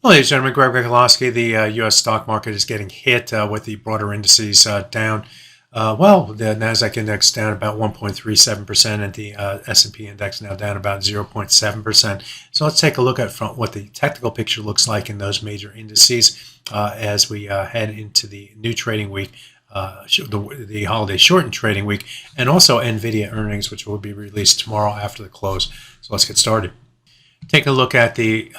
Well, ladies and gentlemen, Greg Michalowski. The U.S. stock market is getting hit with the broader indices down. The Nasdaq index down about 1.37%, and the S&P index now down about 0.7%. So let's take a look at what the technical picture looks like in those major indices as we head into the new trading week, the holiday shortened trading week, and also NVIDIA earnings, which will be released tomorrow after the close. So let's get started. Take a look at the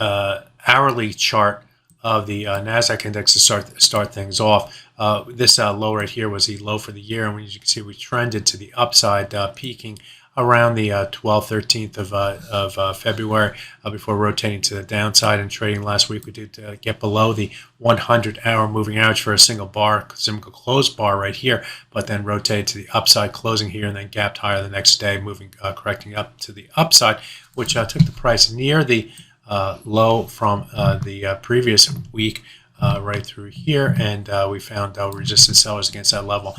hourly chart of the Nasdaq index to start things off. This low right here was the low for the year, and as you can see, we trended to the upside, peaking around the 12th, 13th of February before rotating to the downside and trading last week. We did get below the 100-hour moving average for a single closed bar right here, but then rotated to the upside, closing here, and then gapped higher the next day, correcting up to the upside, which took the price near the low from the previous week right through here, and we found resistance sellers against that level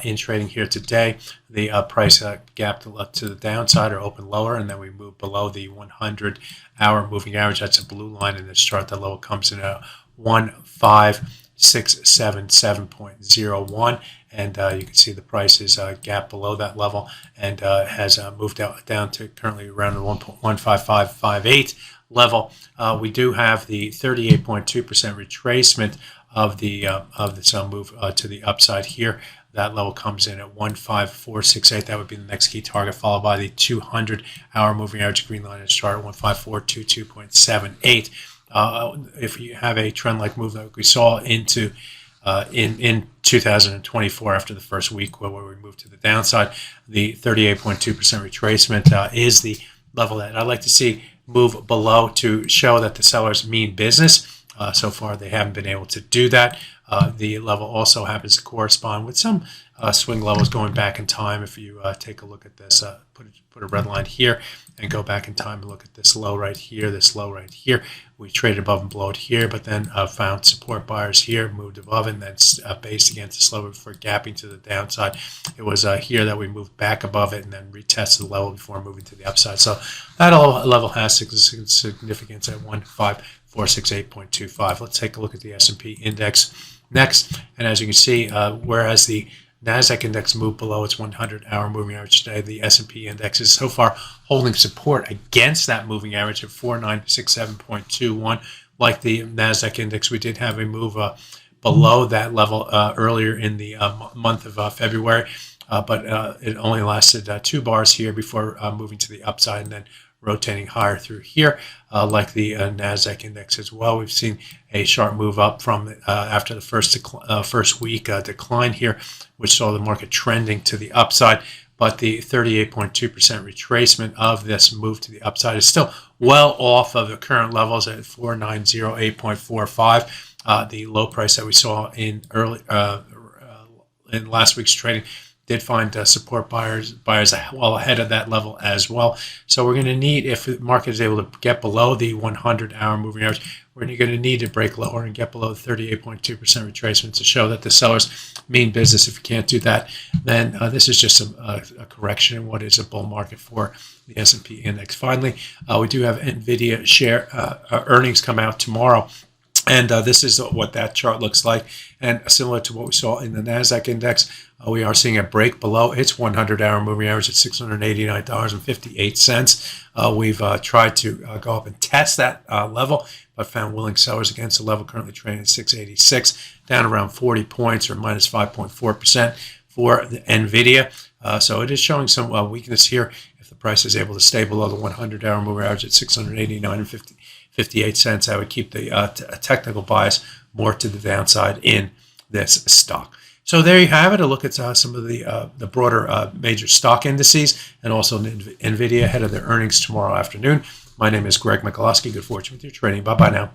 in trading here today. The price gapped up to the downside or opened lower, and then we moved below the 100-hour moving average. That's a blue line in this chart. The low comes in at 15677.01, and you can see the price is gapped below that level and has moved down to currently around the 1.15558 level. We do have the 38.2% retracement of this move to the upside here. That level comes in at 15468. That would be the next key target, followed by the 200-hour moving average green line in the chart at 15422.78. If you have a trend-like move that we saw into in 2024 after the first week where we moved to the downside, the 38.2% retracement is the level that I'd like to see move below to show that the sellers mean business. So far, they haven't been able to do that. The level also happens to correspond with some swing levels going back in time. If you take a look at this, put a red line here and go back in time and look at this low right here, this low right here. We traded above and below it here, but then found support buyers here, moved above and then based against this level before gapping to the downside. It was here that we moved back above it and then retested the level before moving to the upside. So that level has significance at 15468.25. Let's take a look at the S&P index next. And as you can see, whereas the Nasdaq index moved below its 100-hour moving average today, the S&P index is so far holding support against that moving average of 4967.21. Like the Nasdaq index, we did have a move below that level earlier in the month of February, but it only lasted 2 bars here before moving to the upside and then rotating higher through here. Like the Nasdaq index as well, we've seen a sharp move up from after the first week decline here, which saw the market trending to the upside. But the 38.2% retracement of this move to the upside is still well off of the current levels at 4908.45. The low price that we saw in in last week's trading did find support buyers well ahead of that level as well. So we're going to need, if the market is able to get below the 100-hour moving average, we're going to need to break lower and get below the 38.2% retracement to show that the sellers mean business. If you can't do that, then this is just a correction in what is a bull market for the S&P index. Finally, we do have NVIDIA share earnings come out tomorrow. And this is what that chart looks like. And similar to what we saw in the Nasdaq index, we are seeing a break below its 100-hour moving average at $689.58. We've tried to go up and test that level, but found willing sellers against the level, currently trading at 686, down around 40 points or minus 5.4% for the NVIDIA. So it is showing some weakness here. If the price is able to stay below the 100-hour moving average at $689.58, I would keep the technical bias more to the downside in this stock. So there you have it, a look at some of the broader major stock indices and also NVIDIA ahead of their earnings tomorrow afternoon. My name is Greg Michalowski. Good fortune with your trading. Bye-bye now.